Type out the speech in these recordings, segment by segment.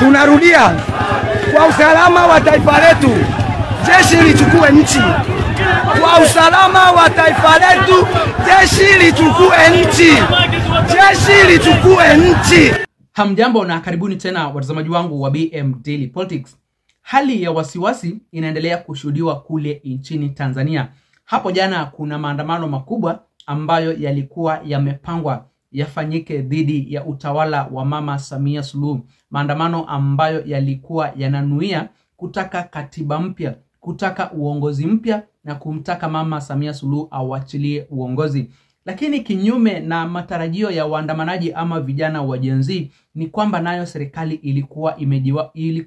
Tunarudia, kwa usalama wa taifa letu, jeshi lichukue nchi. Kwa usalama wa taifa letu, jeshi lichukue nchi. Jeshi lichukue nchi. Hamjambo na karibuni tena watazamaji wangu wa BM Daily Politics. Hali ya wasiwasi inaendelea kushuhudiwa kule nchini Tanzania. Hapo jana kuna maandamano makubwa ambayo yalikuwa yamepangwa yafanyike dhidi ya utawala wa Mama Samia Suluhu. Maandamano ambayo yalikuwa yananuia kutaka katiba mpya, kutaka uongozi mpya na kumtaka Mama Samia Suluhu awachilie uongozi. Lakini kinyume na matarajio ya waandamanaji ama vijana wa Gen Z ni kwamba nayo serikali ilikuwa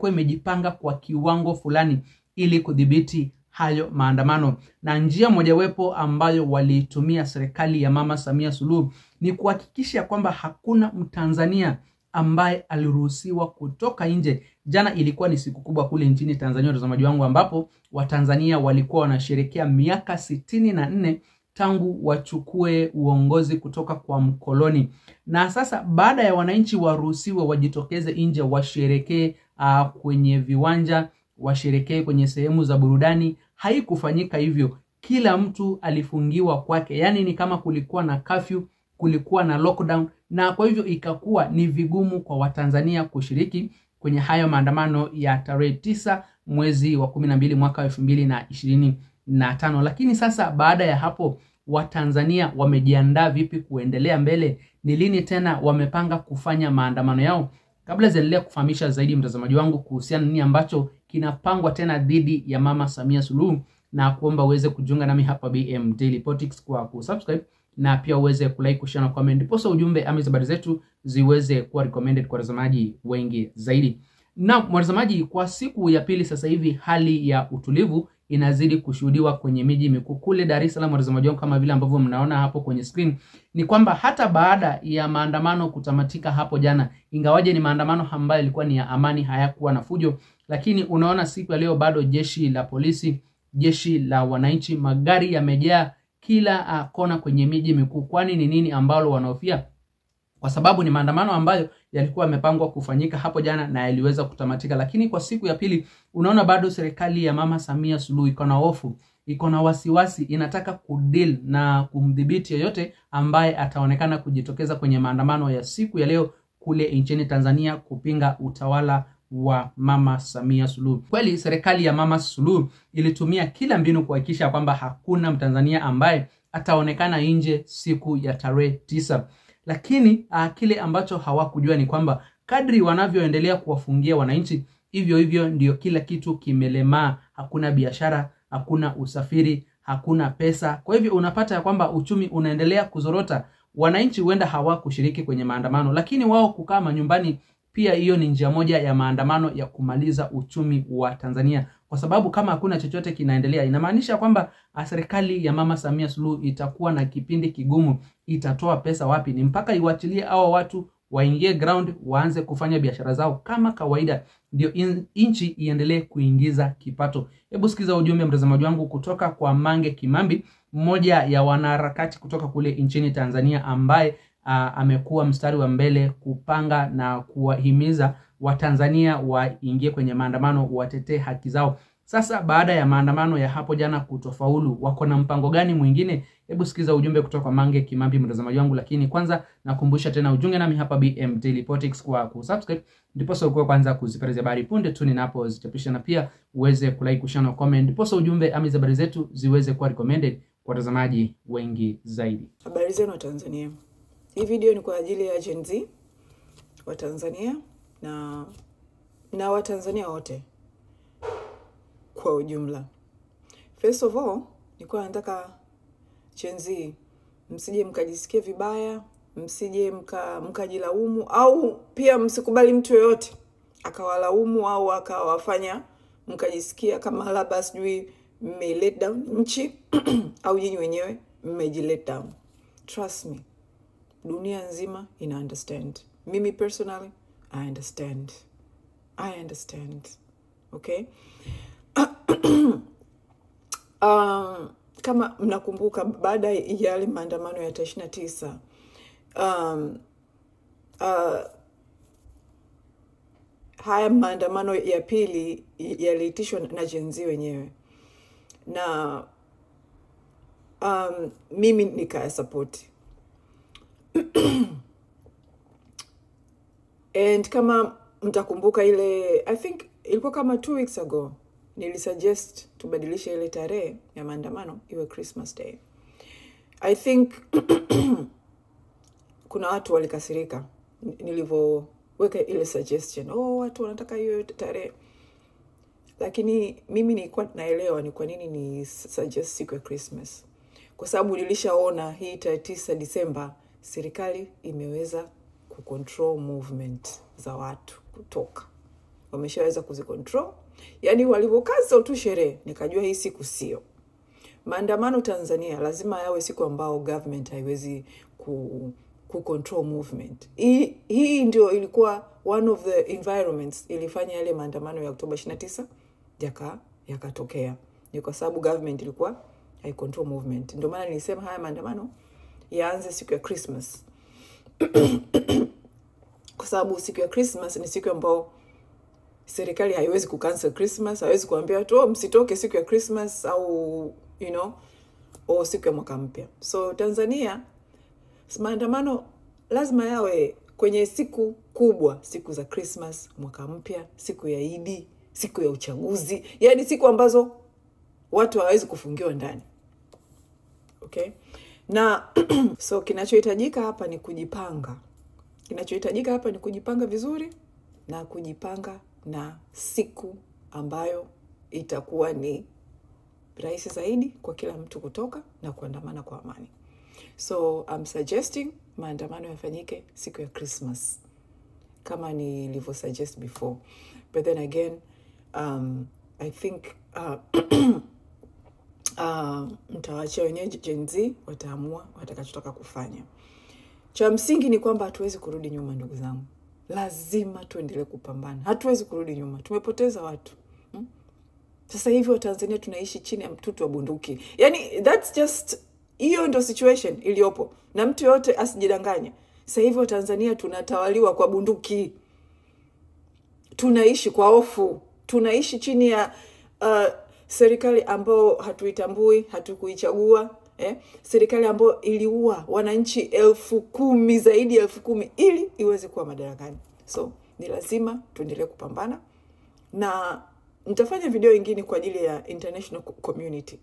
imejipanga kwa kiwango fulani ili kudhibiti hayo maandamano. Na njia mojawapo ambayo walitumia serikali ya Mama Samia Suluhu ni kuhakikisha kwamba hakuna Mtanzania ambaye aliruhusiwa kutoka nje. Jana ilikuwa ni siku kubwa kule nchini Tanzania watazamaji wangu, ambapo Watanzania walikuwa wanasherehekea miaka 64 tangu wachukue uongozi kutoka kwa mkoloni. Na sasa baada ya wananchi waruhusiwe wajitokeze nje washerekee kwenye viwanja, washerekee kwenye sehemu za burudani, haikufanyika hivyo. Kila mtu alifungiwa kwake. Yani ni kama kulikuwa na curfew, kulikuwa na lockdown, na kwa hivyo ikakuwa ni vigumu kwa Watanzania kushiriki kwenye hayo maandamano ya tarehe 9 mwezi wa 12 mwaka 2025. Lakini sasa baada ya hapo Watanzania wamejiandaa vipi kuendelea mbele? Ni lini tena wamepanga kufanya maandamano yao? Kabla ziendelee kufahamisha zaidi mtazamaji wangu kuhusiana nini ambacho kinapangwa tena dhidi ya Mama Samia Suluhu, na kuomba uweze kujiunga nami hapa BM Daily Politics kwa kusubscribe na pia uweze kulike, kushare na comment, ndipo ujumbe ama habari zetu ziweze kuwa recommended kwa watazamaji wengi zaidi. Na watazamaji, kwa siku ya pili sasa hivi hali ya utulivu inazidi kushuhudiwa kwenye miji mikuu kule Dar es Salaam watazamaji wangu, kama vile ambavyo mnaona hapo kwenye screen. Ni kwamba hata baada ya maandamano kutamatika hapo jana, ingawaje ni maandamano ambayo yalikuwa ni ya amani, hayakuwa na fujo, lakini unaona siku ya leo bado jeshi la polisi, jeshi la wananchi, magari yamejaa kila kona kwenye miji mikuu. Kwani ni nini ambalo wanahofia? Kwa sababu ni maandamano ambayo yalikuwa yamepangwa kufanyika hapo jana na yaliweza kutamatika. Lakini kwa siku ya pili unaona bado serikali ya Mama Samia Suluhu iko na hofu, iko na wasiwasi, inataka kudeal na kumdhibiti yoyote ambaye ataonekana kujitokeza kwenye maandamano ya siku ya leo kule nchini Tanzania kupinga utawala wa Mama Samia Suluhu. Kweli serikali ya Mama Suluhu ilitumia kila mbinu kuhakikisha kwamba hakuna Mtanzania ambaye ataonekana nje siku ya tarehe 9. Lakini kile ambacho hawakujua ni kwamba kadri wanavyoendelea kuwafungia wananchi, hivyo ndio kila kitu kimelemaa. Hakuna biashara, hakuna usafiri, hakuna pesa. Kwa hivyo unapata ya kwamba uchumi unaendelea kuzorota. Wananchi huenda hawakushiriki kwenye maandamano, lakini wao kukaa manyumbani pia hiyo ni njia moja ya maandamano ya kumaliza uchumi wa Tanzania. Kwa sababu kama hakuna chochote kinaendelea, inamaanisha kwamba serikali ya Mama Samia Suluhu itakuwa na kipindi kigumu. Itatoa pesa wapi? Ni mpaka iwachilie hao watu waingie ground, waanze kufanya biashara zao kama kawaida, ndio nchi iendelee kuingiza kipato. Hebu sikiza ujumbe mtazamaji wangu kutoka kwa Mange Kimambi, mmoja ya wanaharakati kutoka kule nchini Tanzania, ambaye amekuwa mstari wa mbele kupanga na kuwahimiza Watanzania waingie kwenye maandamano, watetee haki zao. Sasa baada ya maandamano ya hapo jana kutofaulu, wako na mpango gani mwingine? Hebu sikiza ujumbe kutoka kwa Mange Kimambi mtazamaji wangu. Lakini kwanza nakumbusha tena ujunge nami hapa BM Daily Politics kwa kusubscribe, ndipo uko kwanza kuzipata habari punde tu ninapozichapisha, na pia uweze kulike, kushare na comment, ndipo ujumbe ama habari zetu ziweze kuwa recommended kwa watazamaji wengi zaidi. Habari zenu wa Tanzania. Hii video ni kwa ajili ya Gen Z wa Tanzania na wa Tanzania wote kwa ujumla. First of all, nilikuwa nataka Gen Z msije mkajisikia vibaya, msije mkajilaumu, au pia msikubali mtu yoyote akawalaumu au akawafanya mkajisikia kama labda sijui mme let down nchi au nyinyi wenyewe mmeji let down. Trust me. Dunia nzima ina understand. Mimi personally, I understand. Okay? Kama mnakumbuka baada ya yale maandamano ya 29, haya maandamano ya pili yaliitishwa na Gen Z wenyewe, na mimi nikaya support. And kama mtakumbuka ile, I think ilikuwa kama 2 weeks ago, nilisuggest tubadilishe ile tarehe ya maandamano iwe Christmas Day. I think kuna watu walikasirika nilivyoweka ile suggestion. Watu wanataka hiyo tarehe. Lakini mimi nilikuwa naelewa ni kwa nini ni suggest siku ya Christmas. Kwa sababu nilishaona hii tarehe 9 Disemba serikali imeweza kucontrol movement za watu kutoka. Wameshaweza kuzicontrol. Yaani walivyokaza tu sherehe, nikajua hii siku sio. Maandamano Tanzania lazima yawe siku ambao government haiwezi kucontrol movement. Hii ndio ilikuwa one of the environments ilifanya yale maandamano ya Oktoba 29 yakatokea. Ni kwa sababu government ilikuwa haicontrol movement. Ndio maana nilisema haya maandamano yaanze siku ya Christmas. Kwa sababu siku ya Christmas ni siku ambao serikali haiwezi kucancel Christmas, haiwezi kuambia watu msitoke siku ya Christmas au au siku ya mwaka mpya. So Tanzania maandamano lazima yawe kwenye siku kubwa, siku za Christmas, mwaka mpya, siku ya Idi, siku ya uchaguzi, yaani siku ambazo watu hawawezi kufungiwa ndani. Okay? Na so kinachohitajika hapa ni kujipanga. Kinachohitajika hapa ni kujipanga vizuri na kujipanga na siku ambayo itakuwa ni rahisi zaidi kwa kila mtu kutoka na kuandamana kwa amani. So I'm suggesting maandamano yafanyike siku ya Christmas kama nilivyo suggest before. But then again, I think mtawaachia wenyewe Gen Z wataamua watakachotaka kufanya. Cha msingi ni kwamba hatuwezi kurudi nyuma, ndugu zangu. Lazima tuendelee kupambana. Hatuwezi kurudi nyuma. Tumepoteza watu. Sasa hivi wa Tanzania tunaishi chini ya mtutu wa bunduki. Yaani that's just, hiyo ndio situation iliyopo. Na mtu yote asijidanganye. Sasa hivi wa Tanzania tunatawaliwa kwa bunduki. Tunaishi kwa hofu. Tunaishi chini ya serikali ambao hatuitambui, hatukuichagua. Serikali ambayo iliua wananchi 10,000, zaidi ya 10,000 ili iweze kuwa madarakani. So ni lazima tuendelee kupambana, na nitafanya video nyingine kwa ajili ya international community.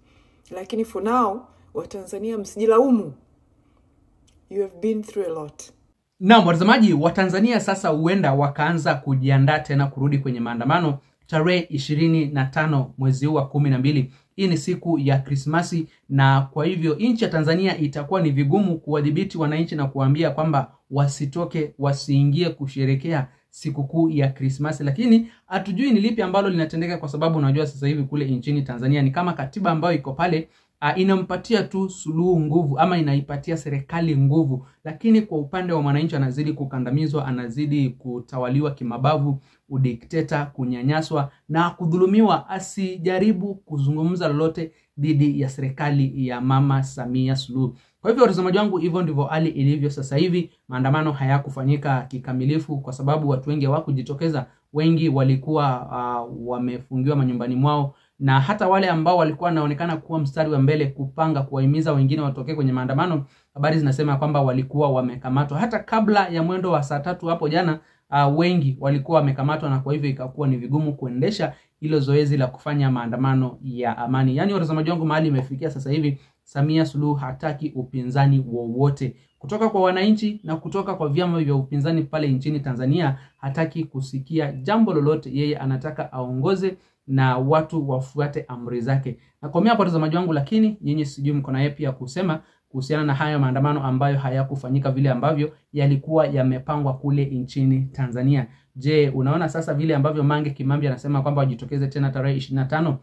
Lakini for now, Watanzania msijilaumu. You have been through a lot. Naam, watazamaji, Watanzania sasa huenda wakaanza kujiandaa tena kurudi kwenye maandamano tarehe 25 mwezi huu wa 12. Hii ni siku ya Krismasi, na kwa hivyo nchi ya Tanzania itakuwa ni vigumu kuwadhibiti wananchi na kuambia kwamba wasitoke, wasiingie kusherekea sikukuu ya Krismasi. Lakini hatujui ni lipi ambalo linatendeka, kwa sababu unajua sasa hivi kule nchini Tanzania ni kama katiba ambayo iko pale inampatia tu Suluhu nguvu, ama inaipatia serikali nguvu, lakini kwa upande wa mwananchi anazidi kukandamizwa, anazidi kutawaliwa kimabavu, udikteta, kunyanyaswa na kudhulumiwa, asijaribu kuzungumza lolote dhidi ya serikali ya Mama Samia Suluhu. Kwa hivyo watazamaji wangu, hivyo ndivyo hali ilivyo sasa hivi. Maandamano hayakufanyika kikamilifu kwa sababu watu wengi hawakujitokeza. Wengi walikuwa wamefungiwa manyumbani mwao, na hata wale ambao walikuwa wanaonekana kuwa mstari wa mbele kupanga kuwahimiza wengine watokee kwenye maandamano, habari zinasema kwamba walikuwa wamekamatwa. Hata kabla ya mwendo wa saa 3 hapo jana, wengi walikuwa wamekamatwa, na kwa hivyo ikakuwa ni vigumu kuendesha hilo zoezi la kufanya maandamano ya amani. Yaani watazamaji wangu, mahali imefikia sasa hivi, Samia Suluhu hataki upinzani wowote kutoka kwa wananchi na kutoka kwa vyama vya upinzani pale nchini Tanzania. Hataki kusikia jambo lolote, yeye anataka aongoze na watu wafuate amri zake. Na kwa mimi hapo watazamaji wangu, lakini nyinyi sijui mko na yapi ya kusema kuhusiana na hayo maandamano ambayo hayakufanyika vile ambavyo yalikuwa yamepangwa kule nchini Tanzania. Je, unaona sasa vile ambavyo Mange Kimambi anasema kwamba wajitokeze tena tarehe 25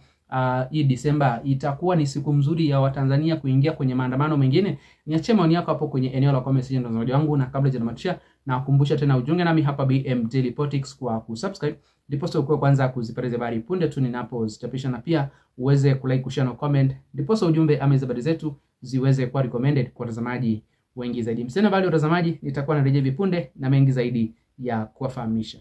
hii Disemba itakuwa ni siku mzuri ya Watanzania kuingia kwenye maandamano mengine? Niachie maoni yako hapo kwenye eneo la comment section ndio wangu, na kabla sijamalizia na kukumbusha tena ujunge nami hapa BM Daily Politics kwa kusubscribe ndipo ukue kwanza kuzipata habari punde tu ninapozichapisha, na pia uweze kulike, kushare na comment ndipo ujumbe ama habari zetu ziweze kuwa recommended kwa watazamaji wengi zaidi. Msena bali watazamaji, nitakuwa narejea vipunde na mengi zaidi ya kuwafahamisha.